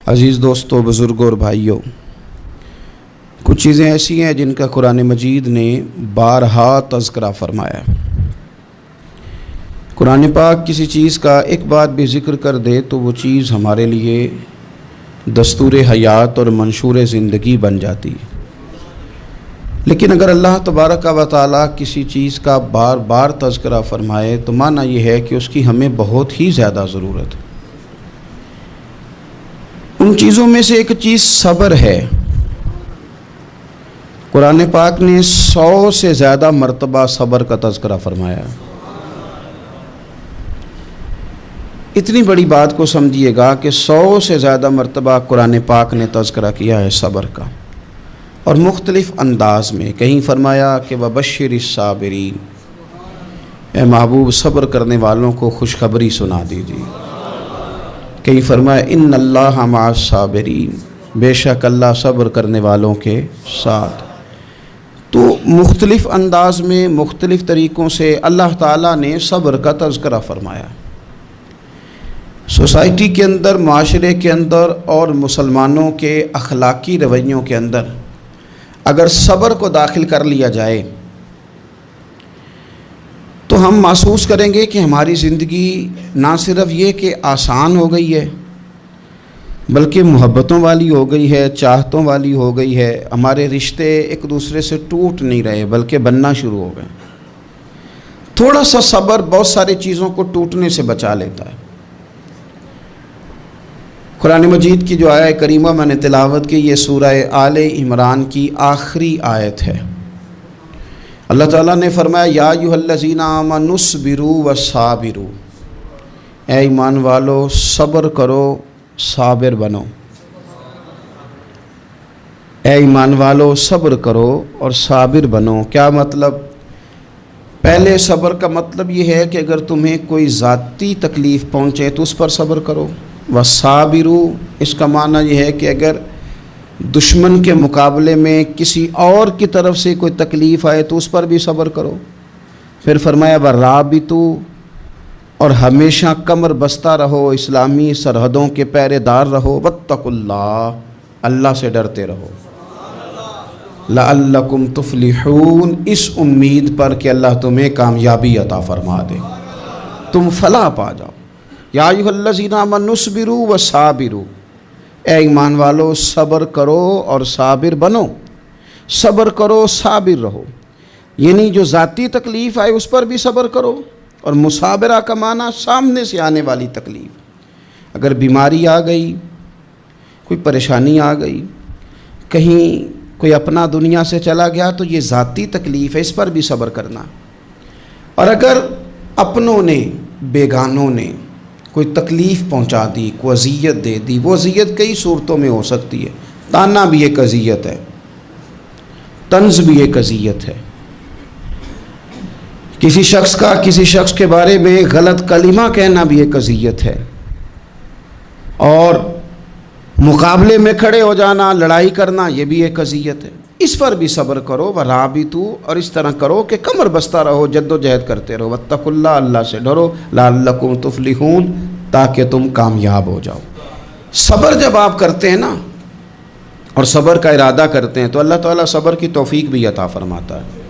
عزیز دوستو، بزرگوں اور بھائیوں، کچھ چیزیں ایسی ہیں جن کا قرآن مجید نے بارہا تذکرہ فرمایا ہے۔ قرآن پاک کسی چیز کا ایک بات بھی ذکر کر دے تو وہ چیز ہمارے لیے دستور حیات اور منشور زندگی بن جاتی ہے۔ لیکن اگر اللہ تبارک و تعالیٰ کسی چیز کا بار بار تذکرہ فرمائے تو معنی یہ ہے کہ اس کی ہمیں بہت ہی زیادہ ضرورت ہے۔ ان چیزوں میں سے ایک چیز صبر ہے۔ قرآن پاک نے 100 سے زیادہ مرتبہ صبر کا تذکرہ فرمایا۔ اتنی بڑی بات کو سمجھیے گا کہ 100 سے زیادہ مرتبہ قرآن پاک نے تذکرہ کیا ہے صبر کا، اور مختلف انداز میں۔ کہیں فرمایا کہ وَبَشِّرِ الصَّابِرِينَ، اے محبوب صبر کرنے والوں کو خوشخبری سنا دیجیے۔ کہیں فرمایا اِنَّ اللَّهَ مَعَ الصَّابِرِينَ، بے شک اللہ صبر کرنے والوں کے ساتھ۔ تو مختلف انداز میں، مختلف طریقوں سے اللہ تعالیٰ نے صبر کا تذکرہ فرمایا۔ سوسائٹی کے اندر، معاشرے کے اندر اور مسلمانوں کے اخلاقی رویوں کے اندر اگر صبر کو داخل کر لیا جائے تو ہم محسوس کریں گے کہ ہماری زندگی نہ صرف یہ کہ آسان ہو گئی ہے بلکہ محبتوں والی ہو گئی ہے، چاہتوں والی ہو گئی ہے۔ ہمارے رشتے ایک دوسرے سے ٹوٹ نہیں رہے بلکہ بننا شروع ہو گئے۔ تھوڑا سا صبر بہت ساری چیزوں کو ٹوٹنے سے بچا لیتا ہے۔ قرآن مجید کی جو آیت کریمہ میں نے تلاوت کی، یہ سورہ آل عمران کی آخری آیت ہے۔ اللہ تعالیٰ نے فرمایا یا ایھا الذین آمنوا اصبروا وصابروا، اے ایمان والو صبر کرو، صابر بنو۔ اے ایمان والو صبر کرو اور صابر بنو۔ کیا مطلب؟ پہلے صبر کا مطلب یہ ہے کہ اگر تمہیں کوئی ذاتی تکلیف پہنچے تو اس پر صبر کرو۔ وصابروا، اس کا معنی یہ ہے کہ اگر دشمن کے مقابلے میں کسی اور کی طرف سے کوئی تکلیف آئے تو اس پر بھی صبر کرو۔ پھر فرمایا ورابطوا، اور ہمیشہ کمر بستہ رہو، اسلامی سرحدوں کے پہرے دار رہو۔ واتقوا اللہ، اللہ سے ڈرتے رہو۔ لعلکم تفلحون، اس امید پر کہ اللہ تمہیں کامیابی عطا فرما دے، تم فلاح پا جاؤ۔ یا ایھا الذین آمنوا اصبروا وصابروا، اے ایمان والو صبر کرو اور صابر بنو۔ صبر کرو، صابر رہو، یعنی جو ذاتی تکلیف آئے اس پر بھی صبر کرو۔ اور مصابرہ کا معنی سامنے سے آنے والی تکلیف، اگر بیماری آ گئی، کوئی پریشانی آ گئی، کہیں کوئی اپنا دنیا سے چلا گیا تو یہ ذاتی تکلیف ہے، اس پر بھی صبر کرنا۔ اور اگر اپنوں نے، بیگانوں نے کوئی تکلیف پہنچا دی، کوئی اذیت دے دی، وہ اذیت کئی صورتوں میں ہو سکتی ہے۔ تانا بھی ایک اذیت ہے، طنز بھی ایک اذیت ہے، کسی شخص کے بارے میں غلط کلمہ کہنا بھی ایک اذیت ہے، اور مقابلے میں کھڑے ہو جانا، لڑائی کرنا، یہ بھی ایک اذیت ہے۔ اس پر بھی صبر کرو۔ ورابطوا، اور اس طرح کرو کہ کمر بستہ رہو، جد و جہد کرتے رہو۔ واتقوا اللہ، اللہ سے ڈرو۔ لعلکم تفلحون، تاکہ تم کامیاب ہو جاؤ۔ صبر جب آپ کرتے ہیں نا اور صبر کا ارادہ کرتے ہیں تو اللہ تعالیٰ صبر کی توفیق بھی عطا فرماتا ہے۔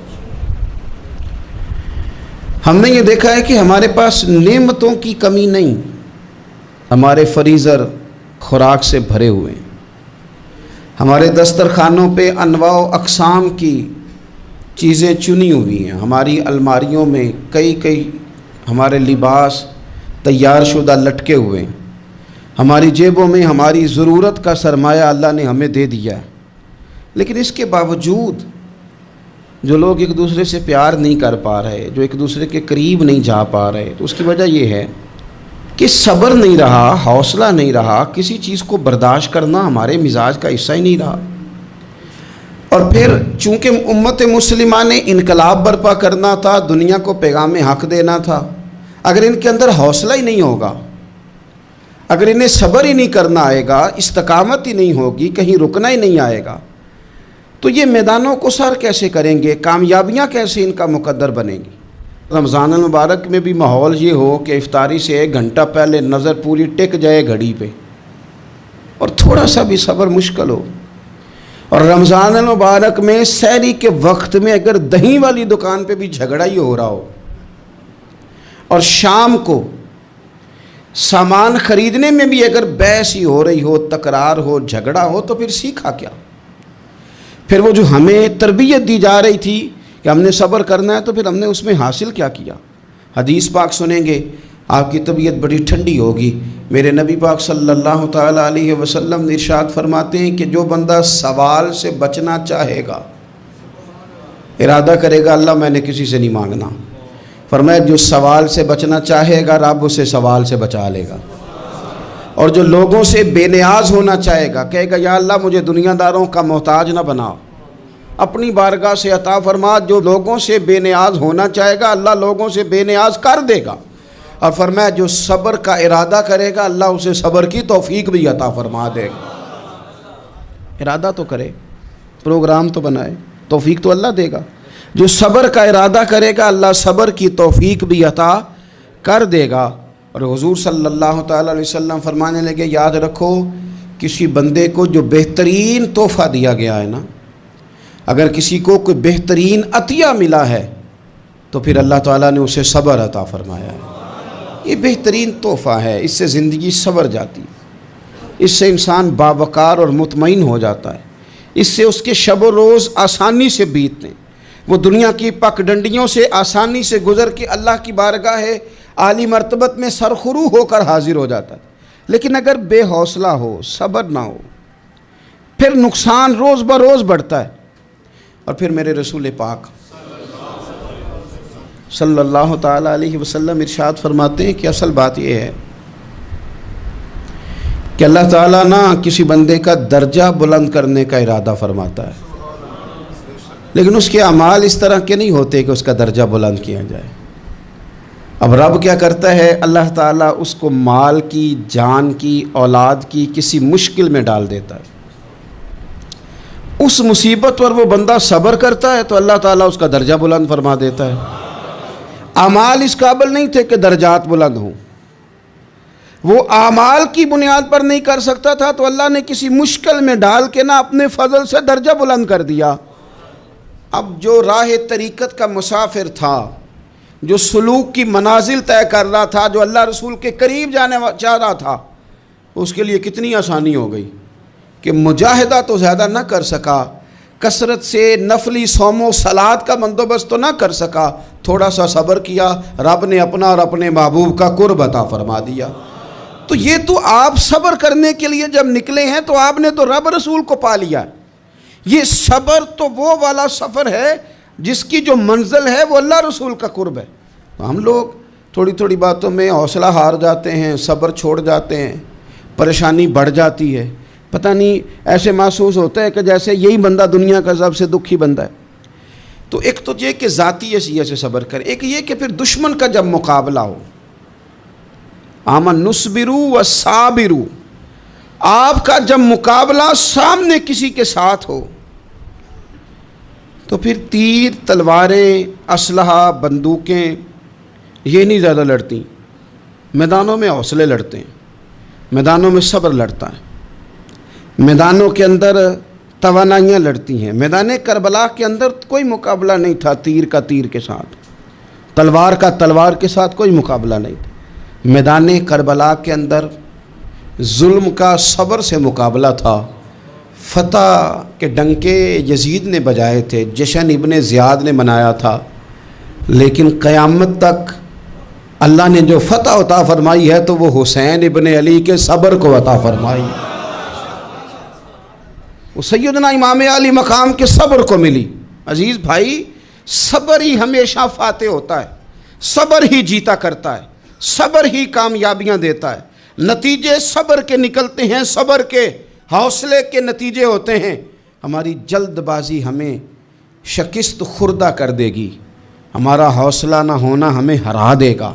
ہم نے یہ دیکھا ہے کہ ہمارے پاس نعمتوں کی کمی نہیں، ہمارے فریزر خوراک سے بھرے ہوئے ہیں، ہمارے دسترخوانوں پہ انواع و اقسام کی چیزیں چنی ہوئی ہیں، ہماری الماریوں میں کئی ہمارے لباس تیار شدہ لٹکے ہوئے ہیں، ہماری جیبوں میں ہماری ضرورت کا سرمایہ اللہ نے ہمیں دے دیا ہے۔ لیکن اس کے باوجود جو لوگ ایک دوسرے سے پیار نہیں کر پا رہے، جو ایک دوسرے کے قریب نہیں جا پا رہے، تو اس کی وجہ یہ ہے کہ صبر نہیں رہا، حوصلہ نہیں رہا، کسی چیز کو برداشت کرنا ہمارے مزاج کا حصہ ہی نہیں رہا۔ اور پھر چونکہ امت مسلمہ نے انقلاب برپا کرنا تھا، دنیا کو پیغام حق دینا تھا، اگر ان کے اندر حوصلہ ہی نہیں ہوگا، اگر انہیں صبر ہی نہیں کرنا آئے گا، استقامت ہی نہیں ہوگی، کہیں رکنا ہی نہیں آئے گا، تو یہ میدانوں کو سر کیسے کریں گے؟ کامیابیاں کیسے ان کا مقدر بنیں گی؟ رمضان المبارک میں بھی ماحول یہ ہو کہ افطاری سے 1 گھنٹہ پہلے نظر پوری ٹک جائے گھڑی پہ، اور تھوڑا سا بھی صبر مشکل ہو، اور رمضان المبارک میں سحری کے وقت میں اگر دہی والی دکان پہ بھی جھگڑا ہی ہو رہا ہو، اور شام کو سامان خریدنے میں بھی اگر بحث ہی ہو رہی ہو، تکرار ہو، جھگڑا ہو، تو پھر سیکھا کیا؟ پھر وہ جو ہمیں تربیت دی جا رہی تھی کہ ہم نے صبر کرنا ہے، تو پھر ہم نے اس میں حاصل کیا کیا؟ حدیث پاک سنیں گے، آپ کی طبیعت بڑی ٹھنڈی ہوگی۔ میرے نبی پاک صلی اللہ تعالیٰ علیہ وسلم ارشاد فرماتے ہیں کہ جو بندہ سوال سے بچنا چاہے گا، ارادہ کرے گا اللہ میں نے کسی سے نہیں مانگنا، فرمایا جو سوال سے بچنا چاہے گا رب اسے سوال سے بچا لے گا، اور جو لوگوں سے بے نیاز ہونا چاہے گا، کہے گا یا اللہ مجھے دنیا داروں کا محتاج نہ بنا، اپنی بارگاہ سے عطا فرما۔ جو لوگوں سے بے نیاز ہونا چاہے گا اللہ لوگوں سے بے نیاز کر دے گا، اور فرمایا جو صبر کا ارادہ کرے گا اللہ اسے صبر کی توفیق بھی عطا فرما دے گا۔ ارادہ تو کرے، پروگرام تو بنائے، توفیق تو اللہ دے گا۔ جو صبر کا ارادہ کرے گا اللہ صبر کی توفیق بھی عطا کر دے گا۔ اور حضور صلی اللہ تعالیٰ علیہ وسلم فرمانے لگے، یاد رکھو کسی بندے کو جو بہترین تحفہ دیا گیا ہے نا، اگر کسی کو کوئی بہترین عطیہ ملا ہے تو پھر اللہ تعالیٰ نے اسے صبر عطا فرمایا ہے۔ یہ بہترین تحفہ ہے، اس سے زندگی سنور جاتی ہے، اس سے انسان باوقار اور مطمئن ہو جاتا ہے، اس سے اس کے شب و روز آسانی سے بیتتے ہیں، وہ دنیا کی پک ڈنڈیوں سے آسانی سے گزر کے اللہ کی بارگاہ عالی مرتبت میں سرخرو ہو کر حاضر ہو جاتا ہے۔ لیکن اگر بے حوصلہ ہو، صبر نہ ہو، پھر نقصان روز بروز بڑھتا ہے۔ اور پھر میرے رسول پاک صلی اللہ تعالیٰ علیہ وسلم ارشاد فرماتے ہیں کہ اصل بات یہ ہے کہ اللہ تعالیٰ نہ کسی بندے کا درجہ بلند کرنے کا ارادہ فرماتا ہے، لیکن اس کے اعمال اس طرح کے نہیں ہوتے کہ اس کا درجہ بلند کیا جائے۔ اب رب کیا کرتا ہے، اللہ تعالیٰ اس کو مال کی، جان کی، اولاد کی کسی مشکل میں ڈال دیتا ہے، اس مصیبت پر وہ بندہ صبر کرتا ہے تو اللہ تعالیٰ اس کا درجہ بلند فرما دیتا ہے۔ اعمال اس قابل نہیں تھے کہ درجات بلند ہوں، وہ اعمال کی بنیاد پر نہیں کر سکتا تھا تو اللہ نے کسی مشکل میں ڈال کے نا اپنے فضل سے درجہ بلند کر دیا۔ اب جو راہ طریقت کا مسافر تھا، جو سلوک کی منازل طے کر رہا تھا، جو اللہ رسول کے قریب جانے چاہ رہا تھا، اس کے لیے کتنی آسانی ہو گئی کہ مجاہدہ تو زیادہ نہ کر سکا، کثرت سے نفلی صوم و صلات کا بندوبست تو نہ کر سکا، تھوڑا سا صبر کیا، رب نے اپنا اور اپنے محبوب کا قرب عطا فرما دیا۔ تو یہ تو آپ صبر کرنے کے لیے جب نکلے ہیں تو آپ نے تو رب رسول کو پا لیا ہے۔ یہ صبر تو وہ والا سفر ہے جس کی جو منزل ہے وہ اللہ رسول کا قرب ہے۔ تو ہم لوگ تھوڑی تھوڑی باتوں میں حوصلہ ہار جاتے ہیں، صبر چھوڑ جاتے ہیں، پریشانی بڑھ جاتی ہے، پتہ نہیں ایسے محسوس ہوتا ہے کہ جیسے یہی بندہ دنیا کا سب سے دکھی بندہ ہے۔ تو ایک تو یہ کہ ذاتی حیثیت سے صبر کرے، ایک یہ کہ پھر دشمن کا جب مقابلہ ہو، آمن نصبرو و صابرو، آپ کا جب مقابلہ سامنے کسی کے ساتھ ہو تو پھر تیر، تلواریں، اسلحہ، بندوقیں یہ نہیں زیادہ لڑتی، میدانوں میں حوصلے لڑتے ہیں، میدانوں میں صبر لڑتا ہے، میدانوں کے اندر توانائیاں لڑتی ہیں۔ میدان کربلا کے اندر کوئی مقابلہ نہیں تھا تیر کا تیر کے ساتھ، تلوار کا تلوار کے ساتھ کوئی مقابلہ نہیں تھا۔ میدان کربلا کے اندر ظلم کا صبر سے مقابلہ تھا۔ فتح کے ڈنکے یزید نے بجائے تھے، جشن ابن زیاد نے منایا تھا، لیکن قیامت تک اللہ نے جو فتح عطا فرمائی ہے تو وہ حسین ابن علی کے صبر کو عطا فرمائی، وہ سیدنا امام علی مقام کے صبر کو ملی۔ عزیز بھائی، صبر ہی ہمیشہ فاتح ہوتا ہے، صبر ہی جیتا کرتا ہے، صبر ہی کامیابیاں دیتا ہے، نتیجے صبر کے نکلتے ہیں، صبر کے حوصلے کے نتیجے ہوتے ہیں۔ ہماری جلد بازی ہمیں شکست خوردہ کر دے گی، ہمارا حوصلہ نہ ہونا ہمیں ہرا دے گا،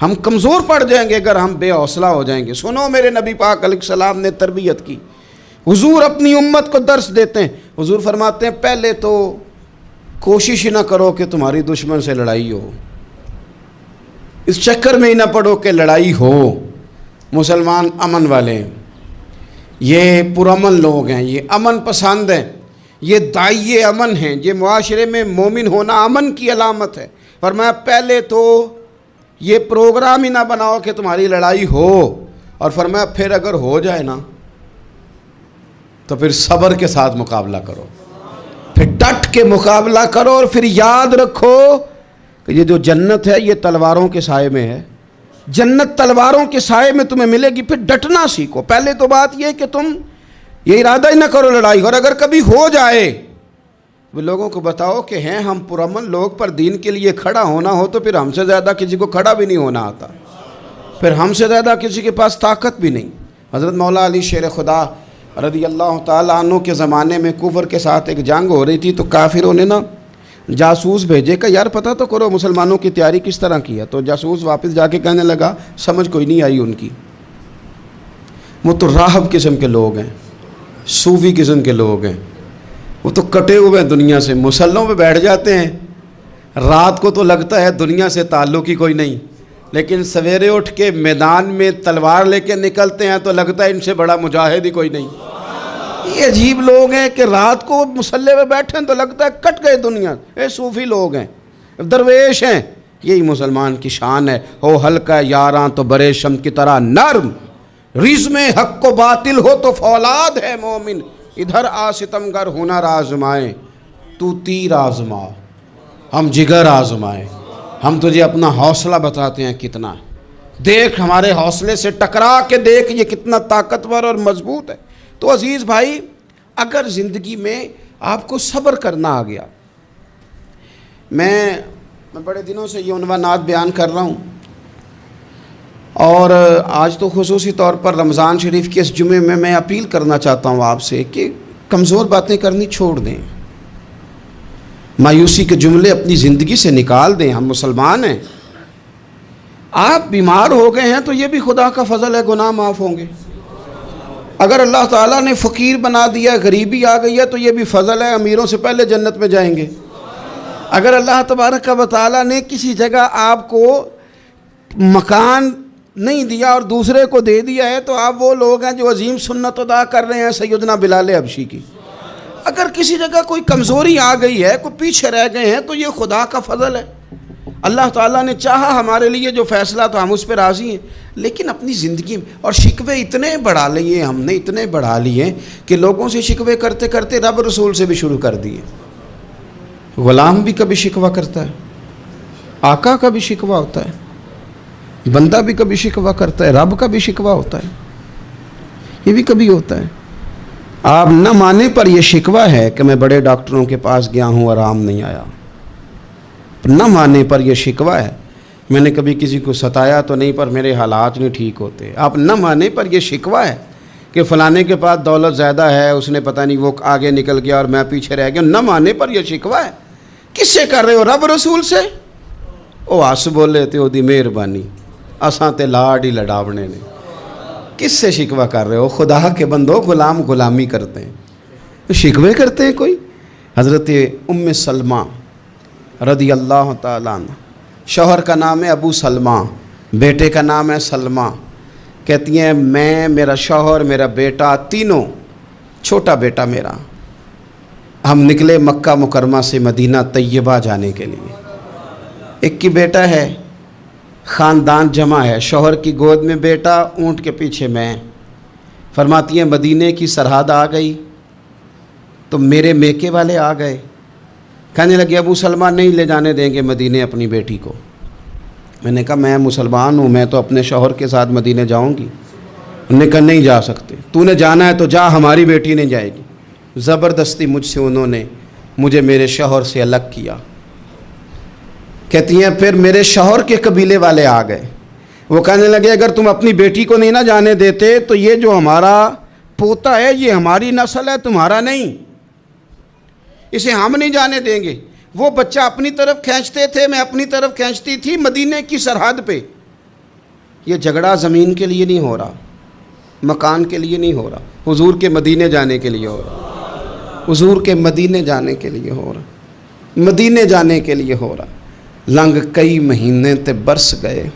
ہم کمزور پڑ جائیں گے اگر ہم بے حوصلہ ہو جائیں گے۔ سنو، میرے نبی پاک علیہ السلام نے تربیت کی، حضور اپنی امت کو درس دیتے ہیں، حضور فرماتے ہیں پہلے تو کوشش ہی نہ کرو کہ تمہاری دشمن سے لڑائی ہو، اس چکر میں ہی نہ پڑو کہ لڑائی ہو، مسلمان امن والے ہیں، یہ پرامن لوگ ہیں، یہ امن پسند ہیں، یہ داعیے امن ہیں، یہ معاشرے میں مومن ہونا امن کی علامت ہے۔ فرمایا پہلے تو یہ پروگرام ہی نہ بناؤ کہ تمہاری لڑائی ہو، اور فرمایا پھر اگر ہو جائے نا تو پھر صبر کے ساتھ مقابلہ کرو، پھر ڈٹ کے مقابلہ کرو، اور پھر یاد رکھو کہ یہ جو جنت ہے یہ تلواروں کے سائے میں ہے، جنت تلواروں کے سائے میں تمہیں ملے گی۔ پھر ڈٹنا سیکھو۔ پہلے تو بات یہ کہ تم یہ ارادہ ہی نہ کرو لڑائی، اور اگر کبھی ہو جائے وہ لوگوں کو بتاؤ کہ ہیں ہم پرامن لوگ، پر دین کے لیے کھڑا ہونا ہو تو پھر ہم سے زیادہ کسی کو کھڑا بھی نہیں ہونا آتا، پھر ہم سے زیادہ کسی کے پاس طاقت بھی نہیں۔ حضرت مولا علی شیر خدا رضی اللہ تعالیٰ عنہ کے زمانے میں کفر کے ساتھ ایک جنگ ہو رہی تھی، تو کافروں نے نا جاسوس بھیجے کہ یار پتہ تو کرو مسلمانوں کی تیاری کس طرح کی ہے۔ تو جاسوس واپس جا کے کہنے لگا سمجھ کوئی نہیں آئی ان کی، وہ تو راہب قسم کے لوگ ہیں، صوفی قسم کے لوگ ہیں، وہ تو کٹے ہوئے ہیں دنیا سے، مسلوں پہ بیٹھ جاتے ہیں، رات کو تو لگتا ہے دنیا سے تعلق ہی کوئی نہیں، لیکن سویرے اٹھ کے میدان میں تلوار لے کے نکلتے ہیں تو لگتا ہے ان سے بڑا مجاہد ہی کوئی نہیں۔ یہ عجیب لوگ ہیں کہ رات کو مسلح پہ بیٹھے ہیں تو لگتا ہے کٹ گئے دنیا، یہ صوفی لوگ ہیں، درویش ہیں۔ یہی مسلمان کی شان ہے، ہو ہلکا یاراں تو برے شم کی طرح نرم، رزم حق و باطل ہو تو فولاد ہے مومن، ادھر آ ستمگر ہنر آزمائے تو تیر آزما، ہم جگر آزمائے، ہم تجھے اپنا حوصلہ بتاتے ہیں کتنا، دیکھ ہمارے حوصلے سے ٹکرا کے دیکھ یہ کتنا طاقتور اور مضبوط ہے۔ تو عزیز بھائی، اگر زندگی میں آپ کو صبر کرنا آ گیا، میں بڑے دنوں سے یہ عنوانات بیان کر رہا ہوں، اور آج تو خصوصی طور پر رمضان شریف کے اس جمعے میں اپیل کرنا چاہتا ہوں آپ سے کہ کمزور باتیں کرنی چھوڑ دیں، مایوسی کے جملے اپنی زندگی سے نکال دیں۔ ہم مسلمان ہیں، آپ بیمار ہو گئے ہیں تو یہ بھی خدا کا فضل ہے، گناہ معاف ہوں گے۔ اگر اللہ تعالیٰ نے فقیر بنا دیا، غریبی آ گئی ہے تو یہ بھی فضل ہے، امیروں سے پہلے جنت میں جائیں گے۔ اگر اللہ تبارک و تعالیٰ نے کسی جگہ آپ کو مکان نہیں دیا اور دوسرے کو دے دیا ہے تو آپ وہ لوگ ہیں جو عظیم سنت ادا کر رہے ہیں سیدنا بلال حبشی کی۔ اگر کسی جگہ کوئی کمزوری آ گئی ہے، کوئی پیچھے رہ گئے ہیں تو یہ خدا کا فضل ہے۔ اللہ تعالیٰ نے چاہا ہمارے لیے جو فیصلہ تو ہم اس پہ راضی ہیں، لیکن اپنی زندگی میں اور شکوے اتنے بڑھا لیے، ہم نے اتنے بڑھا لیے کہ لوگوں سے شکوے کرتے کرتے رب رسول سے بھی شروع کر دیے۔ غلام بھی کبھی شکوہ کرتا ہے، آقا کا بھی شکوہ ہوتا ہے، بندہ بھی کبھی شکوہ کرتا ہے، رب کا بھی شکوہ ہوتا ہے، یہ بھی کبھی ہوتا ہے۔ آپ نہ مانے پر یہ شکوہ ہے کہ میں بڑے ڈاکٹروں کے پاس گیا ہوں آرام نہیں آیا، نہ مانے پر یہ شکوہ ہے میں نے کبھی کسی کو ستایا تو نہیں پر میرے حالات نہیں ٹھیک ہوتے۔ آپ نہ مانے پر یہ شکوہ ہے کہ فلانے کے پاس دولت زیادہ ہے، اس نے پتہ نہیں وہ آگے نکل گیا اور میں پیچھے رہ گیا، نہ مانے پر یہ شکوہ ہے۔ کس سے کر رہے ہو؟ رب رسول سے؟ او آس بولے تے دی مہربانی اساں تے لاڈ ہی لڑاونے نے۔ کس سے شکوہ کر رہے ہو؟ خدا کے بندو، غلام غلامی کرتے ہیں، شکوے کرتے ہیں کوئی؟ حضرت ام سلمہ رضی اللہ تعالیٰ عنہ، شوہر کا نام ہے ابو سلمہ، بیٹے کا نام ہے سلمہ، کہتی ہیں میں، میرا شوہر، میرا بیٹا، تینوں، چھوٹا بیٹا میرا، ہم نکلے مکہ مکرمہ سے مدینہ طیبہ جانے کے لیے۔ ایک کی بیٹا ہے، خاندان جمع ہے، شوہر کی گود میں بیٹا، اونٹ کے پیچھے میں۔ فرماتی ہیں مدینے کی سرحد آ گئی تو میرے میکے والے آ گئے، کہنے لگے ابو سلمہ نہیں لے جانے دیں گے مدینے اپنی بیٹی کو۔ میں نے کہا میں مسلمان ہوں، میں تو اپنے شوہر کے ساتھ مدینے جاؤں گی۔ انہوں نے کہا نہیں جا سکتے، تو نے جانا ہے تو جا، ہماری بیٹی نہیں جائے گی۔ زبردستی مجھ سے انہوں نے مجھے میرے شوہر سے الگ کیا۔ کہتی ہیں پھر میرے شوہر کے قبیلے والے آ گئے، وہ کہنے لگے اگر تم اپنی بیٹی کو نہیں نہ جانے دیتے تو یہ جو ہمارا پوتا ہے یہ ہماری نسل ہے، تمہارا نہیں، اسے ہم نہیں جانے دیں گے۔ وہ بچہ اپنی طرف کھینچتے تھے، میں اپنی طرف کھینچتی تھی، مدینے کی سرحد پہ۔ یہ جھگڑا زمین کے لیے نہیں ہو رہا، مکان کے لیے نہیں ہو رہا، حضور کے مدینے جانے کے لیے ہو رہا، حضور کے مدینے جانے کے لیے ہو رہا، مدینے جانے کے لیے ہو رہا۔ لنگ کئی مہینے تے برس گئے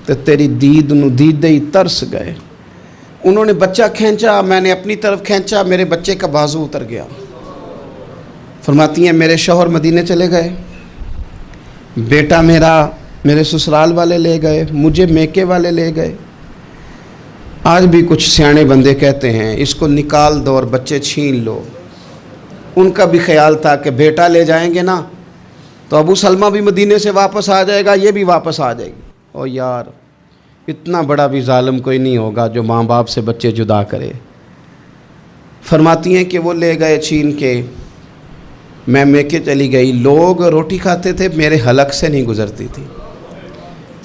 تے تیری دید نو دیدے ہی ترس گئے، انہوں نے بچہ کھینچا، میں نے اپنی طرف کھینچا، میرے بچے کا بازو اتر گیا۔ فرماتی ہیں میرے شوہر مدینے چلے گئے، بیٹا میرا میرے سسرال والے لے گئے، مجھے میکے والے لے گئے۔ آج بھی کچھ سیانے بندے کہتے ہیں اس کو نکال دو اور بچے چھین لو۔ ان کا بھی خیال تھا کہ بیٹا لے جائیں گے نا تو ابو سلمہ بھی مدینے سے واپس آ جائے گا، یہ بھی واپس آ جائے گی۔ او یار، اتنا بڑا بھی ظالم کوئی نہیں ہوگا جو ماں باپ سے بچے جدا کرے۔ فرماتی ہیں کہ وہ لے گئے چھین کے، میں میکے چلی گئی، لوگ روٹی کھاتے تھے، میرے حلق سے نہیں گزرتی تھی۔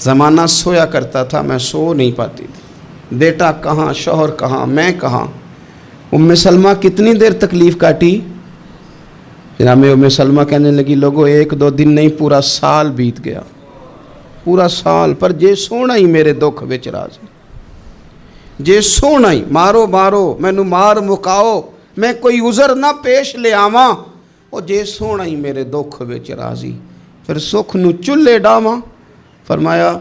زمانہ سویا کرتا تھا، میں سو نہیں پاتی تھی۔ بیٹا کہاں، شوہر کہاں، میں کہاں۔ ام سلمہ کتنی دیر تکلیف کاٹی؟ جناب ام سلمہ کہنے لگی لوگوں 1-2 دن نہیں، پورا سال بیت گیا، پورا سال، پر جے سونا ہی میرے دکھ وچ راضی، جے سونا ہی مارو مارو مینو مار مکاؤ، میں کوئی عذر نہ پیش لے آواں، او جے سونا ہی میرے دکھ وچ راضی، پھر سکھ نو چلے ڈاواں۔ فرمایا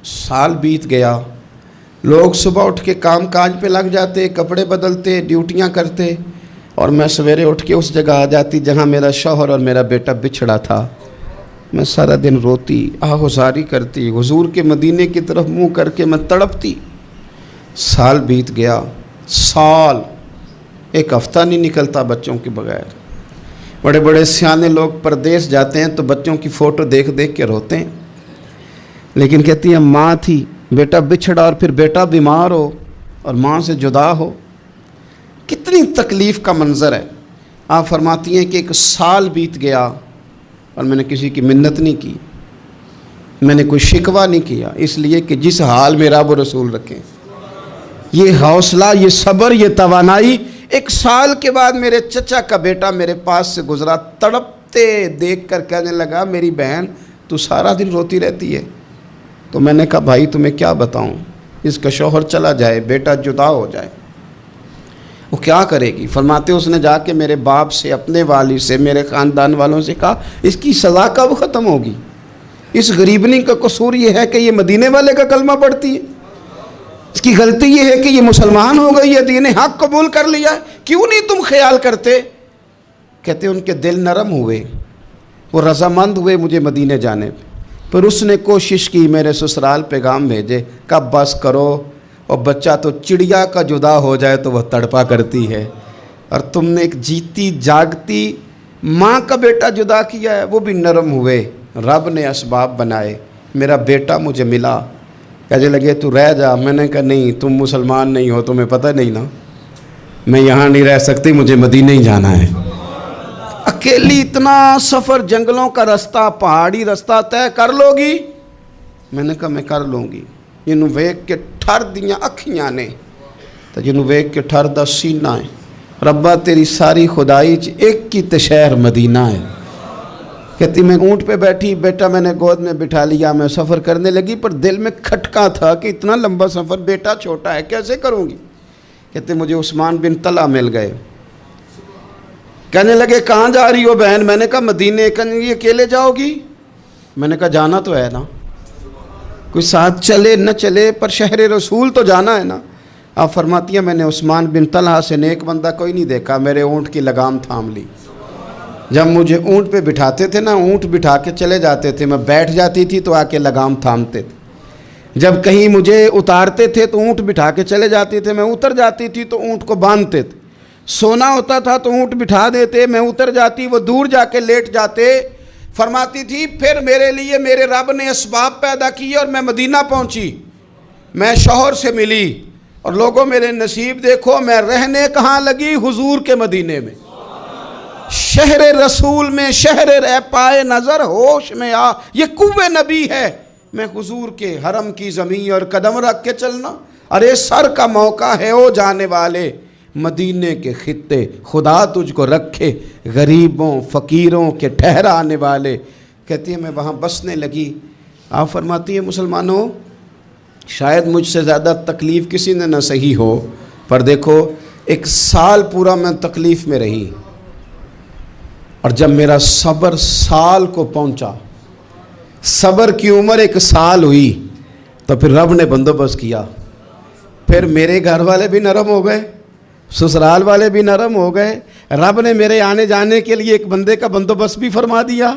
سال بیت گیا، لوگ صبح اٹھ کے کام کاج پہ لگ جاتے، کپڑے بدلتے، ڈیوٹیاں کرتے، اور میں سویرے اٹھ کے اس جگہ آ جاتی جہاں میرا شوہر اور میرا بیٹا بچھڑا تھا۔ میں سارا دن روتی، آہوزاری کرتی، حضور کے مدینے کی طرف منہ کر کے میں تڑپتی۔ سال بیت گیا، سال، ایک ہفتہ نہیں نکلتا بچوں کے بغیر۔ بڑے بڑے سیانے لوگ پردیس جاتے ہیں تو بچوں کی فوٹو دیکھ دیکھ کے روتے ہیں، لیکن کہتی ہیں ماں تھی، بیٹا بچھڑا اور پھر بیٹا بیمار ہو اور ماں سے جدا ہو، کتنی تکلیف کا منظر ہے۔ آپ فرماتی ہیں کہ 1 سال بیت گیا اور میں نے کسی کی منت نہیں کی، میں نے کوئی شکوہ نہیں کیا، اس لیے کہ جس حال میں رب و رسول رکھیں، یہ حوصلہ، یہ صبر، یہ توانائی۔ 1 سال کے بعد میرے چچا کا بیٹا میرے پاس سے گزرا، تڑپتے دیکھ کر کہنے لگا میری بہن تو سارا دن روتی رہتی ہے۔ تو میں نے کہا بھائی تمہیں کیا بتاؤں، اس کا شوہر چلا جائے، بیٹا جدا ہو جائے، وہ کیا کرے گی؟ فرماتے اس نے جا کے میرے باپ سے، اپنے والد سے، میرے خاندان والوں سے کہا اس کی سزا کب ختم ہوگی؟ اس غریبنی کا قصور یہ ہے کہ یہ مدینے والے کا کلمہ پڑھتی ہے، اس کی غلطی یہ ہے کہ یہ مسلمان ہو گئی ہے، دین حق قبول کر لیا ہے، کیوں نہیں تم خیال کرتے؟ کہتے ان کے دل نرم ہوئے، وہ رضامند ہوئے مجھے مدینے جانے پہ۔ پھر اس نے کوشش کی میرے سسرال پیغام بھیجے، کب بس کرو، اور بچہ تو چڑیا کا جدا ہو جائے تو وہ تڑپا کرتی ہے، اور تم نے ایک جیتی جاگتی ماں کا بیٹا جدا کیا ہے۔ وہ بھی نرم ہوئے، رب نے اسباب بنائے، میرا بیٹا مجھے ملا۔ کہنے لگے تو رہ جا، میں نے کہا نہیں، تم مسلمان نہیں ہو، تمہیں پتہ نہیں نا، میں یہاں نہیں رہ سکتی، مجھے مدینے ہی جانا ہے۔ اکیلی اتنا سفر، جنگلوں کا رستہ، پہاڑی رستہ طے کر لو گی؟ میں نے کہا میں کر لوں گی۔ جنوں ویک کے ٹھر دیاں اکھیاں نے تو جنوں ویک کے ٹھر دا سینہ ہے، ربا تیری ساری خدائی چ ایک کی تے شہر مدینہ ہے۔ کہتی میں اونٹ پہ بیٹھی، بیٹا میں نے گود میں بٹھا لیا، میں سفر کرنے لگی، پر دل میں کھٹکا تھا کہ اتنا لمبا سفر، بیٹا چھوٹا ہے، کیسے کروں گی؟ کہتے مجھے عثمان بن طلحہ مل گئے، کہنے لگے کہاں جا رہی ہو بہن؟ میں نے کہا مدینے۔ کہنے لگے اکیلے جاؤ گی؟ میں نے کہا جانا تو ہے نا، کوئی ساتھ چلے نہ چلے پر شہر رسول تو جانا ہے نا۔ آپ فرماتی ہیں میں نے عثمان بن طلحہ سے نیک بندہ کوئی نہیں دیکھا، میرے اونٹ کی لگام تھام لی۔ جب مجھے اونٹ پہ بٹھاتے تھے نا، اونٹ بٹھا کے چلے جاتے تھے، میں بیٹھ جاتی تھی تو آ کے لگام تھامتے تھے۔ جب کہیں مجھے اتارتے تھے تو اونٹ بٹھا کے چلے جاتے تھے، میں اتر جاتی تھی تو اونٹ کو باندھتے تھے۔ سونا ہوتا تھا تو اونٹ بٹھا دیتے، میں اتر جاتی، وہ دور جا کے لیٹ جاتے۔ فرماتی تھی پھر میرے لیے میرے رب نے اسباب پیدا کیے اور میں مدینہ پہنچی، میں شوہر سے ملی، اور لوگوں میرے نصیب دیکھو، میں رہنے کہاں لگی؟ حضور کے مدینے میں، شہر رسول میں، شہر رہ پائے نظر ہوش میں آ، یہ کوہ نبی ہے، میں حضور کے حرم کی زمین اور قدم رکھ کے چلنا۔ ارے سر کا موقع ہے او جانے والے، مدینے کے خطے خدا تجھ کو رکھے، غریبوں فقیروں کے ٹھہرانے والے۔ کہتی ہے میں وہاں بسنے لگی۔ آپ فرماتی ہیں مسلمانوں شاید مجھ سے زیادہ تکلیف کسی نے نہ سہی ہو، پر دیکھو 1 سال پورا میں تکلیف میں رہی، اور جب میرا صبر سال کو پہنچا، صبر کی عمر 1 سال ہوئی، تو پھر رب نے بندوبست کیا، پھر میرے گھر والے بھی نرم ہو گئے, سسرال والے بھی نرم ہو گئے, رب نے میرے آنے جانے کے لیے ایک بندے کا بندوبست بھی فرما دیا,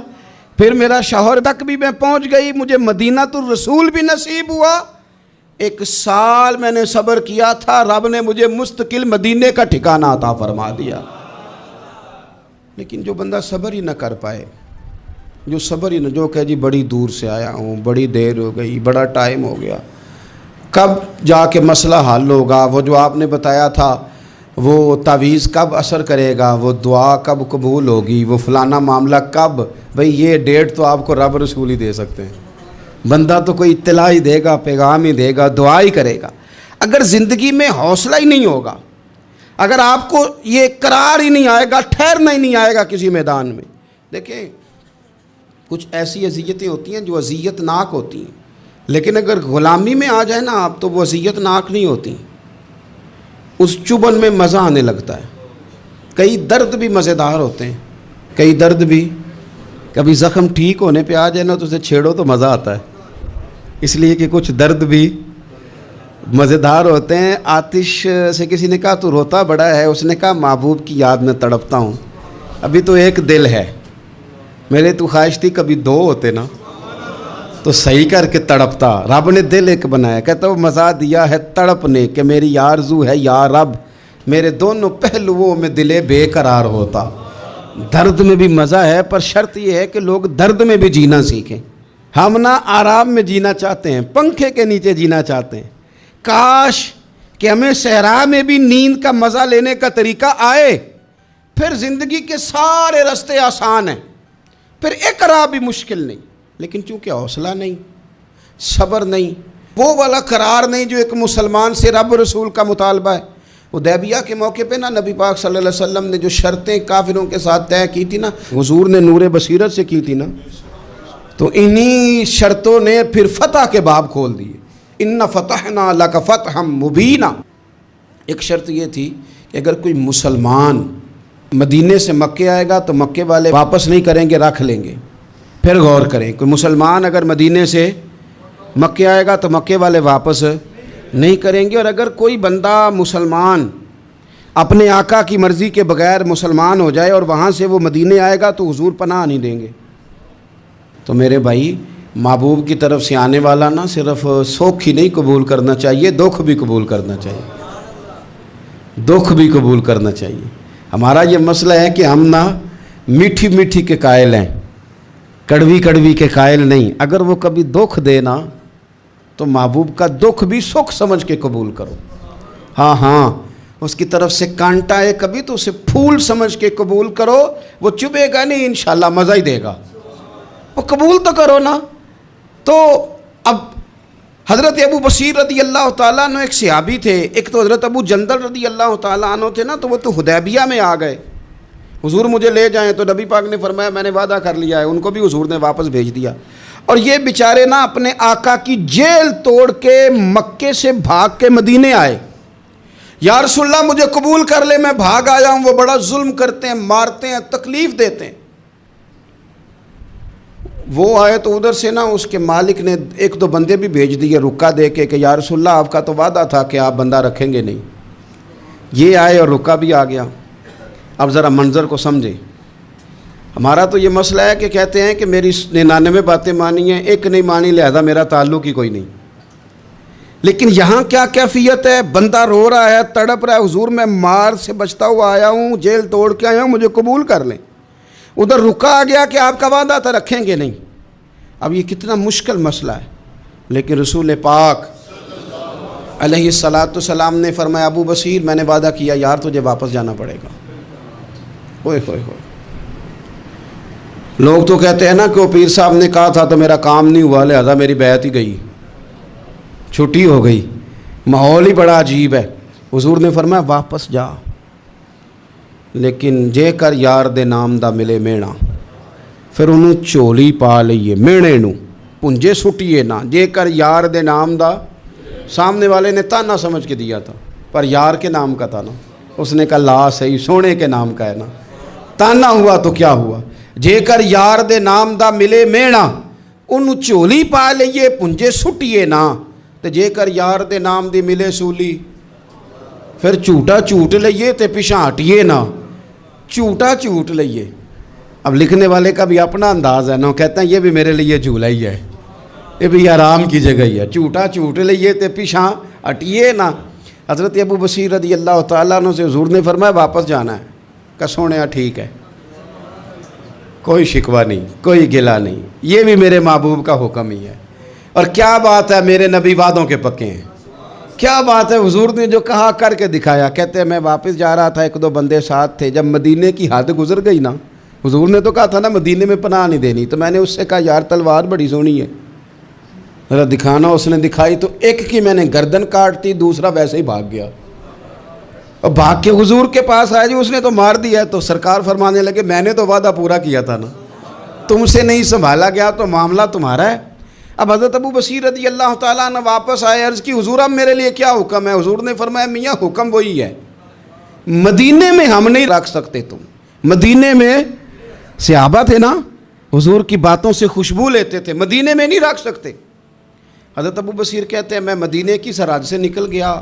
پھر میرا شوہر تک بھی میں پہنچ گئی, مجھے مدینہ الرسول بھی نصیب ہوا. 1 سال میں نے صبر کیا تھا, رب نے مجھے مستقل مدینے کا ٹھکانہ عطا فرما دیا. لیکن جو بندہ صبر ہی نہ کر پائے, جو صبر ہی نہ, جو کہ جی بڑی دور سے آیا ہوں, بڑی دیر ہو گئی, بڑا ٹائم ہو گیا, کب جا کے مسئلہ حل ہوگا, وہ جو آپ نے بتایا تھا وہ تعویذ کب اثر کرے گا, وہ دعا کب قبول ہوگی, وہ فلانا معاملہ کب, بھئی یہ ڈیٹ تو آپ کو رب رسول ہی دے سکتے ہیں. بندہ تو کوئی اطلاع ہی دے گا, پیغام ہی دے گا, دعا ہی کرے گا. اگر زندگی میں حوصلہ ہی نہیں ہوگا, اگر آپ کو یہ قرار ہی نہیں آئے گا, ٹھہرنا ہی نہیں آئے گا کسی میدان میں. دیکھیں کچھ ایسی اذیتیں ہوتی ہیں جو اذیت ناک ہوتی ہیں, لیکن اگر غلامی میں آ جائے نا آپ تو وہ اذیت ناک نہیں ہوتی, اس چبھن میں مزہ آنے لگتا ہے. کئی درد بھی مزیدار ہوتے ہیں, کئی درد بھی, کبھی زخم ٹھیک ہونے پہ آ جائے نا تو اسے چھیڑو تو مزہ آتا ہے, اس لیے کہ کچھ درد بھی مزیدار ہوتے ہیں. آتش سے کسی نے کہا تو روتا بڑا ہے, اس نے کہا محبوب کی یاد میں تڑپتا ہوں, ابھی تو ایک دل ہے, میرے تو خواہش تھی کبھی 2 ہوتے نا تو صحیح کر کے تڑپتا. رب نے دل ایک بنایا, کہتا وہ مزہ دیا ہے تڑپ نے کہ میری آرزو ہے یا رب, میرے دونوں پہلوؤں میں دل بے قرار ہوتا. درد میں بھی مزہ ہے, پر شرط یہ ہے کہ لوگ درد میں بھی جینا سیکھیں. ہم نہ آرام میں جینا چاہتے ہیں, پنکھے کے نیچے جینا چاہتے ہیں. کاش کہ ہمیں صحرا میں بھی نیند کا مزہ لینے کا طریقہ آئے, پھر زندگی کے سارے راستے آسان ہیں, پھر اقرار بھی مشکل نہیں. لیکن چونکہ حوصلہ نہیں, صبر نہیں, وہ والا قرار نہیں جو ایک مسلمان سے رب رسول کا مطالبہ ہے. حدیبیہ کے موقع پہ نا نبی پاک صلی اللہ علیہ وسلم نے جو شرطیں کافروں کے ساتھ طے کی تھی نا, حضور نے نور بصیرت سے کی تھی نا, تو انہی شرطوں نے پھر فتح کے باب کھول دیے. ان فتحنا لک فتحا مبینا. ایک شرط یہ تھی کہ اگر کوئی مسلمان مدینے سے مکے آئے گا تو مکے والے واپس نہیں کریں گے, رکھ لیں گے. پھر غور کریں, کوئی مسلمان اگر مدینے سے مکے آئے گا تو مکے والے واپس نہیں کریں گے, اور اگر کوئی بندہ مسلمان اپنے آقا کی مرضی کے بغیر مسلمان ہو جائے اور وہاں سے وہ مدینے آئے گا تو حضور پناہ نہیں دیں گے. تو میرے بھائی, محبوب کی طرف سے آنے والا نہ صرف سوکھ ہی نہیں قبول کرنا چاہیے, دکھ بھی قبول کرنا چاہیے, دکھ بھی قبول کرنا چاہیے. ہمارا یہ مسئلہ ہے کہ ہم نہ میٹھی میٹھی کے قائل ہیں, کڑوی کڑوی کے قائل نہیں. اگر وہ کبھی دکھ دے نا تو محبوب کا دکھ بھی سکھ سمجھ کے قبول کرو. ہاں اس کی طرف سے کانٹا ہے کبھی تو اسے پھول سمجھ کے قبول کرو, وہ چبھے گا نہیں, انشاءاللہ مزہ ہی دے گا, وہ قبول تو کرو نا. تو اب حضرت ابو بصیر رضی اللہ تعالیٰ عنہ ایک صحابی تھے, ایک تو حضرت ابو جندل رضی اللہ تعالیٰ عنہ تھے نا, تو وہ تو حدیبیہ میں آ گئے. حضور مجھے لے جائیں, تو نبی پاک نے فرمایا میں نے وعدہ کر لیا ہے, ان کو بھی حضور نے واپس بھیج دیا. اور یہ بیچارے نا اپنے آقا کی جیل توڑ کے مکے سے بھاگ کے مدینے آئے. یا رسول اللہ مجھے قبول کر لے, میں بھاگ آیا ہوں, وہ بڑا ظلم کرتے ہیں, مارتے ہیں, تکلیف دیتے ہیں. وہ آئے تو ادھر سے نا اس کے مالک نے 1-2 بندے بھی بھیج دیے رکا دے کے کہ یا رسول اللہ آپ کا تو وعدہ تھا کہ آپ بندہ رکھیں گے نہیں. یہ آئے اور رکا بھی آ گیا. اب ذرا منظر کو سمجھیں. ہمارا تو یہ مسئلہ ہے کہ کہتے ہیں کہ میری 99 باتیں مانی ہیں, ایک نہیں مانی, لہذا میرا تعلق ہی کوئی نہیں. لیکن یہاں کیا کیفیت ہے, بندہ رو رہا ہے, تڑپ رہا ہے, حضور میں مار سے بچتا ہوا آیا ہوں, جیل توڑ کے آیا ہوں, مجھے قبول کر لیں. ادھر رکا آ گیا کہ آپ کا وعدہ تھا رکھیں گے نہیں. اب یہ کتنا مشکل مسئلہ ہے. لیکن رسول پاک علیہ الصلاۃ والسلام نے فرمایا ابو بصیر میں نے وعدہ کیا یار تجھے واپس جانا پڑے گا. ہوئے ہوئے ہوئے. لوگ تو کہتے ہیں نا کہ وہ پیر صاحب نے کہا تھا تو میرا کام نہیں ہوا, لہذا میری بیعت ہی گئی, چھٹی ہو گئی. ماحول ہی بڑا عجیب ہے. حضور نے فرمایا واپس جا, لیکن جے کر یار دے نام دا ملے مینا. پھر انہوں چولی پا لئیے مینے نو, پنجے سٹیے نہ, جے کر یار دے نام دا. سامنے والے نے تانا سمجھ کے دیا تھا, پر یار کے نام کا تھا نا. اس نے کہا لا صحیح, سونے کے نام کا ہے نا. تانا ہوا تو کیا ہوا. جے کر یار دے نام دا ملے مینا, انہوں چولی پا لئیے پنجے سٹیے نہ. تے جے کر یار دے نام دی ملے سولی، پھر جھوٹا جھوٹ لئیے تے پیچھے ہٹیے نہ، جھوٹا جھوٹ لئیے۔ اب لکھنے والے کا بھی اپنا انداز ہے نا، کہتے ہیں یہ بھی میرے لیے جھولا ہی ہے، یہ بھی آرام کی جگہ ہی ہے، جھوٹا جھوٹ لئیے تے پیچھے ہٹیے نہ۔ حضرت ابو بصیر رضی اللہ تعالیٰ عنہ سے حضور نے فرمایا واپس جانا ہے، کہ سونے ٹھیک ہے، کوئی شکوہ نہیں، کوئی گلہ نہیں، یہ بھی میرے محبوب کا حکم ہی ہے۔ اور کیا بات ہے، میرے نبی وعدوں کے پکے ہیں، کیا بات ہے، حضور نے جو کہا کر کے دکھایا۔ کہتے ہیں میں واپس جا رہا تھا، ایک دو بندے ساتھ تھے، جب مدینے کی حد گزر گئی نا، حضور نے تو کہا تھا نا مدینے میں پناہ نہیں دینی، تو میں نے اس سے کہا یار تلوار بڑی سونی ہے، ذرا دکھانا۔ اس نے دکھائی تو ایک کی میں نے گردن کاٹ دی، دوسرا ویسے ہی بھاگ گیا، اور بھاگ کے حضور کے پاس آیا، جی اس نے تو مار دیا ہے۔ تو سرکار فرمانے لگے میں نے تو وعدہ پورا کیا تھا نا، تم سے نہیں سنبھالا گیا تو معاملہ تمہارا ہے۔ اب حضرت ابو بصیر رضی اللہ تعالیٰ عنہ واپس آئے، عرض کی حضور اب میرے لیے کیا حکم ہے؟ حضور نے فرمایا میاں حکم وہی ہے، مدینے میں ہم نہیں رکھ سکتے، تم مدینے میں صحابہ تھے نا، حضور کی باتوں سے خوشبو لیتے تھے، مدینے میں نہیں رکھ سکتے۔ حضرت ابو بصیر کہتے ہیں میں مدینے کی سرحد سے نکل گیا،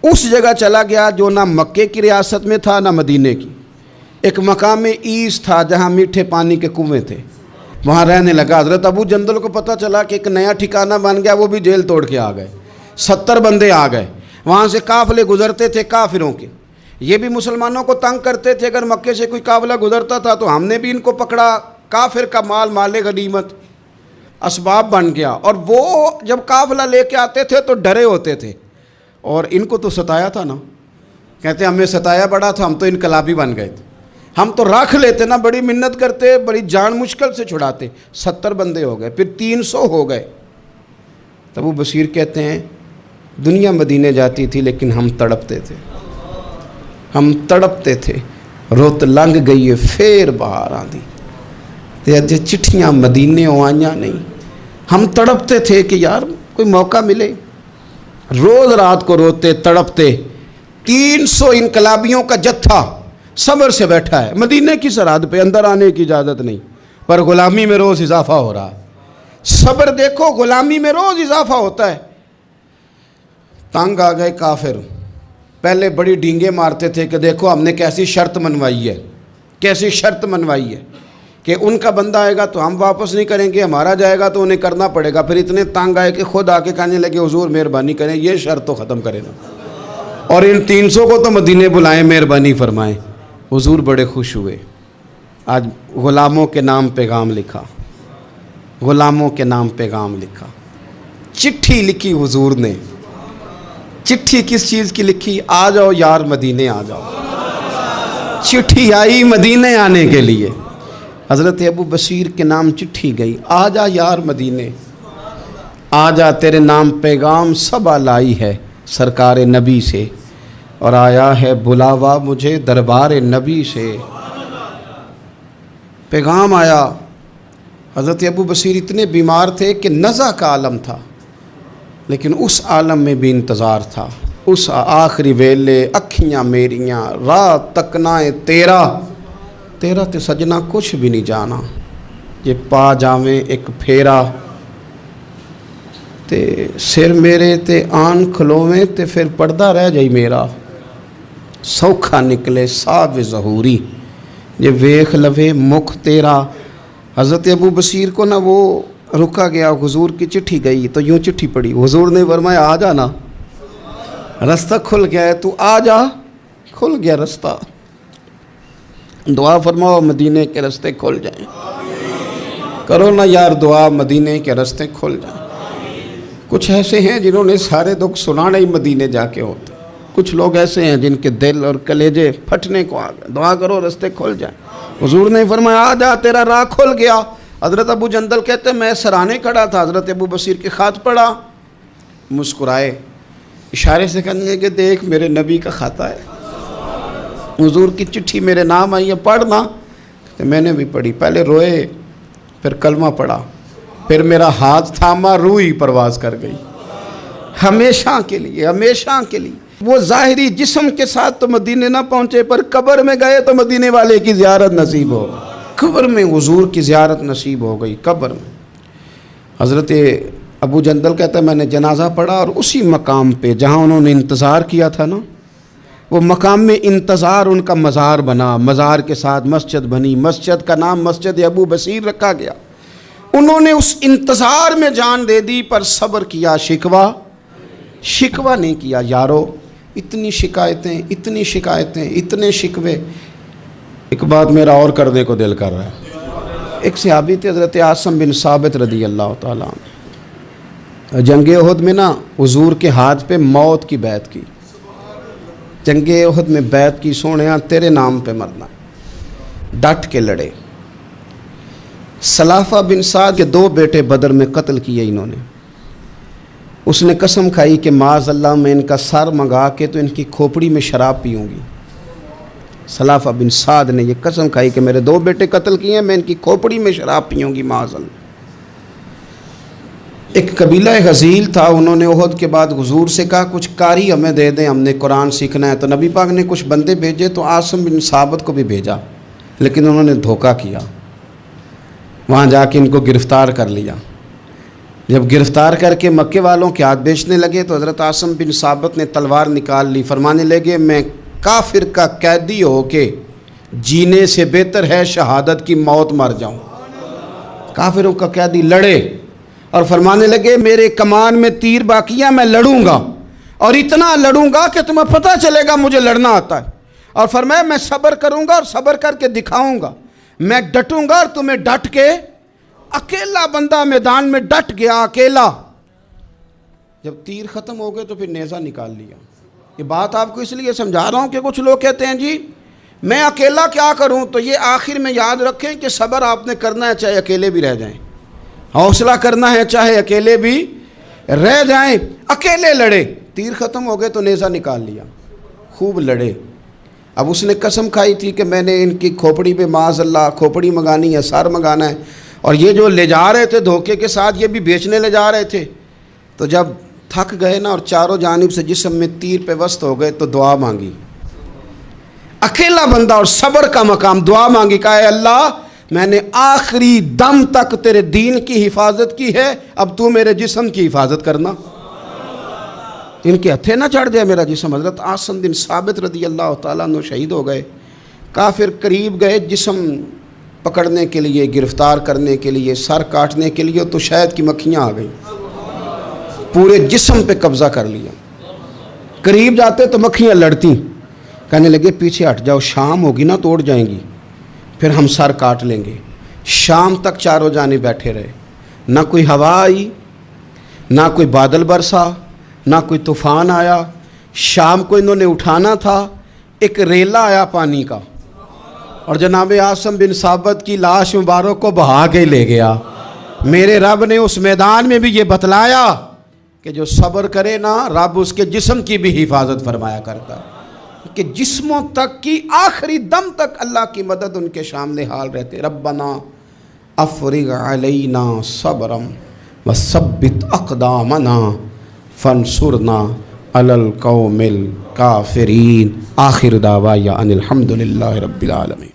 اس جگہ چلا گیا جو نہ مکے کی ریاست میں تھا نہ مدینے کی، ایک مقام ایس تھا جہاں میٹھے پانی کے کنویں تھے، وہاں رہنے لگا۔ حضرت ابو جندل کو پتہ چلا کہ ایک نیا ٹھکانہ بن گیا، وہ بھی جیل توڑ کے آ گئے، 70 بندے آ گئے، وہاں سے قافلے گزرتے تھے کافروں کے، یہ بھی مسلمانوں کو تنگ کرتے تھے، اگر مکے سے کوئی قافلہ گزرتا تھا تو ہم نے بھی ان کو پکڑا، کافر کا مال مال غنیمت اسباب بن گیا۔ اور وہ جب قافلہ لے کے آتے تھے تو ڈرے ہوتے تھے، اور ان کو تو ستایا تھا نا، کہتے ہمیں ستایا بڑا تھا، ہم تو انقلابی بن گئے تھے، ہم تو رکھ لیتے نا، بڑی منت کرتے، بڑی جان مشکل سے چھڑاتے، 70 بندے ہو گئے، پھر 300 ہو گئے۔ تب وہ بصیر کہتے ہیں دنیا مدینے جاتی تھی لیکن ہم تڑپتے تھے، ہم تڑپتے تھے، روت لنگ گئی ہے پھر باہر آندی تے اج چٹھیاں مدینے آئیاں نہیں، ہم تڑپتے تھے کہ یار کوئی موقع ملے، روز رات کو روتے تڑپتے۔ 300 انقلابیوں کا جتھا صبر سے بیٹھا ہے مدینے کی سرحد پہ، اندر آنے کی اجازت نہیں، پر غلامی میں روز اضافہ ہو رہا ہے۔ صبر دیکھو، غلامی میں روز اضافہ ہوتا ہے۔ تنگ آ گئے کافر، پہلے بڑی ڈینگیں مارتے تھے کہ دیکھو ہم نے کیسی شرط منوائی ہے، کیسی شرط منوائی ہے کہ ان کا بندہ آئے گا تو ہم واپس نہیں کریں گے، ہمارا جائے گا تو انہیں کرنا پڑے گا۔ پھر اتنے تنگ آئے کہ خود آ کے کہنے لگے حضور مہربانی کریں، یہ شرط تو ختم کرے نا، اور ان 300 کو تو مدینے بلائیں، مہربانی فرمائیں۔ حضور بڑے خوش ہوئے، آج غلاموں کے نام پیغام لکھا، غلاموں کے نام پیغام لکھا، چٹھی لکھی حضور نے۔ چٹھی کس چیز کی لکھی؟ آ جاؤ یار مدینے آ جاؤ، چٹھی آئی مدینے آنے کے لیے، حضرت ابو بصیر کے نام چٹھی گئی، آ جا یار مدینے، آ جا تیرے نام پیغام سب لائی ہے سرکار نبی سے، اور آیا ہے بلاوا مجھے دربار نبی سے۔ پیغام آیا۔ حضرت ابو بصیر اتنے بیمار تھے کہ نزع کا عالم تھا، لیکن اس عالم میں بھی انتظار تھا۔ اس آخری ویلے اکھیاں میریاں رات تکنائے تیرا تے سجنا کچھ بھی نہیں جانا، یہ پا جاویں ایک پھیرا تے سر میرے تے آن کھلویں تے پھر پردہ رہ جائی میرا، سوکھا نکلے صاحب ظہوری یہ ویخ لوے مکھ تیرا۔ حضرت ابو بصیر کو نہ وہ رکا گیا، حضور کی چٹھی گئی تو یوں چٹھی پڑی، حضور نے فرمایا آ جا نا، رستہ کھل گیا ہے، تو آ جا، کھل گیا رستہ۔ دعا فرماؤ مدینے کے رستے کھل جائیں، کرو نا یار دعا مدینے کے رستے کھل جائیں۔ کچھ ایسے ہیں جنہوں نے سارے دکھ سنانے ہی مدینے جا کے ہوتے، کچھ لوگ ایسے ہیں جن کے دل اور کلیجے پھٹنے کو آ گئے، دعا کرو رستے کھل جائیں۔ حضور نے فرمایا آ جا تیرا راہ کھل گیا۔ حضرت ابو جندل کہتے ہیں میں سرانے کھڑا تھا، حضرت ابو بصیر کے خط پڑھا، مسکرائے، اشارے سے کہنے لگے کہ دیکھ میرے نبی کا خط ہے، حضور کی چٹھی میرے نام آئی ہے، پڑھنا۔ میں نے بھی پڑھی، پہلے روئے پھر کلمہ پڑھا، پھر میرا ہاتھ تھاما، روح ہی پرواز کر گئی، ہمیشہ کے لیے، ہمیشہ کے لیے۔ وہ ظاہری جسم کے ساتھ تو مدینے نہ پہنچے، پر قبر میں گئے تو مدینے والے کی زیارت نصیب ہو گئی، قبر میں حضور کی زیارت نصیب ہو گئی، قبر میں۔ حضرت ابو جندل کہتا ہے میں نے جنازہ پڑھا اور اسی مقام پہ جہاں انہوں نے انتظار کیا تھا نا، وہ مقام میں انتظار ان کا مزار بنا، مزار کے ساتھ مسجد بنی، مسجد کا نام مسجد ابو بصیر رکھا گیا۔ انہوں نے اس انتظار میں جان دے دی پر صبر کیا، شکوہ نہیں کیا۔ یارو اتنی شکایتیں، اتنے شکوے، ایک بات میرا اور کرنے کو دل کر رہا ہے۔ ایک صحابی تھے حضرت عاصم بن ثابت رضی اللہ تعالیٰ عنہ، جنگ احد میں نا حضور کے ہاتھ پہ موت کی بیعت کی، جنگ احد میں بیعت کی، سونیا تیرے نام پہ مرنا، ڈٹ کے لڑے۔ سلافہ بن سعد کے 2 بیٹے بدر میں قتل کیے انہوں نے۔ اس نے قسم کھائی کہ معاذ اللہ میں ان کا سر منگا کے تو ان کی کھوپڑی میں شراب پیوں گی۔ سلافہ بن سعد نے یہ قسم کھائی کہ میرے 2 بیٹے قتل کیے ہیں، میں ان کی کھوپڑی میں شراب پیوں گی معاذ اللہ۔ ایک قبیلہ غزیل تھا، انہوں نے احد کے بعد حضور سے کہا کچھ قاری ہمیں دے دیں، ہم نے قرآن سیکھنا ہے۔ تو نبی پاک نے کچھ بندے بھیجے تو عاصم بن ثابت کو بھی بھیجا، لیکن انہوں نے دھوکہ کیا، وہاں جا کے ان کو گرفتار کر لیا۔ جب گرفتار کر کے مکے والوں کے ہاتھ بیچنے لگے تو حضرت عاصم بن ثابت نے تلوار نکال لی، فرمانے لگے میں کافر کا قیدی ہو کے جینے سے بہتر ہے شہادت کی موت مر جاؤں۔ کافروں کا قیدی لڑے اور فرمانے لگے میرے کمان میں تیر باقی ہے، میں لڑوں گا اور اتنا لڑوں گا کہ تمہیں پتہ چلے گا مجھے لڑنا آتا ہے۔ اور فرمایا میں صبر کروں گا اور صبر کر کے دکھاؤں گا، میں ڈٹوں گا اور تمہیں ڈٹ کے۔ اکیلا بندہ میدان میں ڈٹ گیا، اکیلا۔ جب تیر ختم ہو گئے تو پھر نیزہ نکال لیا۔ یہ بات آپ کو اس لیے سمجھا رہا ہوں کہ کچھ لوگ کہتے ہیں جی میں اکیلا کیا کروں، تو یہ آخر میں یاد رکھیں کہ صبر آپ نے کرنا ہے چاہے اکیلے بھی رہ جائیں، حوصلہ کرنا ہے چاہے اکیلے بھی رہ جائیں۔ اکیلے لڑے، تیر ختم ہو گئے تو نیزہ نکال لیا، خوب لڑے۔ اب اس نے قسم کھائی تھی کہ میں نے ان کی کھوپڑی پہ معاذ اللہ کھوپڑی منگانی ہے، سر منگانا ہے، اور یہ جو لے جا رہے تھے دھوکے کے ساتھ یہ بھی بیچنے لے جا رہے تھے۔ تو جب تھک گئے نا اور چاروں جانب سے جسم میں تیر پہ وسط ہو گئے تو دعا مانگی، اکیلا بندہ اور صبر کا مقام، دعا مانگی، کہا اے اللہ میں نے آخری دم تک تیرے دین کی حفاظت کی ہے، اب تو میرے جسم کی حفاظت کرنا، ان کے ہتھے نہ چڑھ جائے میرا جسم۔ حضرت عاصم بن ثابت رضی اللہ تعالیٰ عنہ شہید ہو گئے۔ کافر قریب گئے جسم پکڑنے کے لیے، گرفتار کرنے کے لیے، سر کاٹنے کے لیے، تو شہد کی مکھیاں آ گئیں، پورے جسم پہ قبضہ کر لیا۔ قریب جاتے تو مکھیاں لڑتی، کہنے لگے پیچھے ہٹ جاؤ، شام ہوگی نا توڑ جائیں گی، پھر ہم سر کاٹ لیں گے۔ شام تک چاروں جانے بیٹھے رہے، نہ کوئی ہوا آئی، نہ کوئی بادل برسا، نہ کوئی طوفان آیا۔ شام کو انہوں نے اٹھانا تھا، ایک ریلا آیا پانی کا اور جناب عاصم بن ثابت کی لاش مبارک کو بہا کے لے گیا۔ میرے رب نے اس میدان میں بھی یہ بتلایا کہ جو صبر کرے نا رب اس کے جسم کی بھی حفاظت فرمایا کرتا ہے، کہ جسموں تک کی آخری دم تک اللہ کی مدد ان کے سامنے حال رہتے۔ ربنا افرغ علینا صبرا وثبت اقدامنا فانصرنا علی القوم الکافرین۔ آخر دعوایا ان الحمد للہ رب العالمین۔